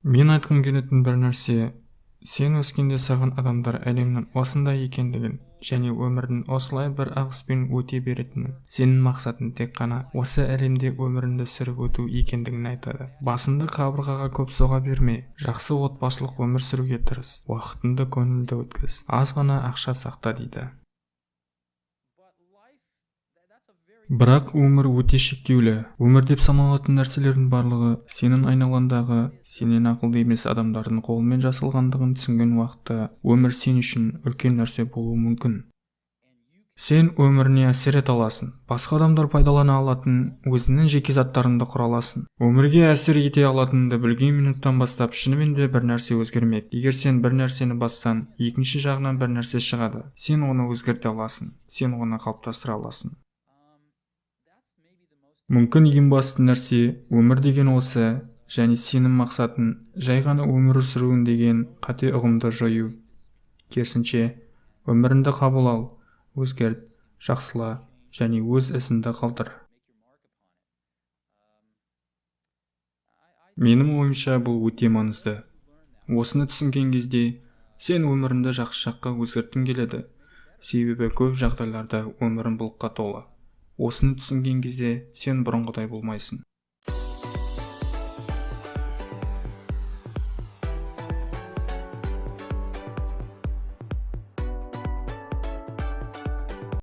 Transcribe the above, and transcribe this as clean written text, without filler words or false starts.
Мен айтқым келетін бір нәрсе, сен өскенде саған адамдар әлемнің осындай екендігін және өмірдің осылай бір ағыспен өте беретінін, сенің мақсатың тек қана осы әлемде өміріңді сүріп өту екендігін айтады. Басыңды қабырғаға көп соға берме, жақсы отбасылық өмір сүруге тырыс, уақытыңды көңілді өткіз, аз ғана ақша сақта дейді. Бірақ өмір өте шектеулі. Өмір деп саналатын нәрселердің барлығы сенің айналаңдағы, сенен ақылды емес адамдардың қолымен жасалғандығын түсінген уақытта өмір сен үшін үлкен нәрсе болуы мүмкін. Сен өміріне әсер ете аласың. Басқа адамдар пайдалана алатын өзіңнің жеке заттарыңды құра аласың. Өмірге әсер ете алатыныңды білген минуттан бастап шынымен де бір нәрсе өзгермек. Егер сен бір нәрсені бассаң, екінші жағынан бір нәрсе шығады. Сен оны өзгерте аласың. Сен оны қалыптастыра аласың. Мүмкін ең басты нәрсе өмір деген осы, және сенің мақсатың жай ғана өмір сүруің деген қате ұғымды жою. Керісінше, өміріңді қабыл ал, өзгерт, жақсыла және өз ізіңді қалдыр. Менің ойымша бұл өте маңызды. Осыны түсінген кезде сен өміріңді жақсы жаққа өзгерткің келеді. Себебі көп жағдайларда өмірің бұлтқа толы. Осыны түсінген кезде сен бұрынғыдай болмайсың.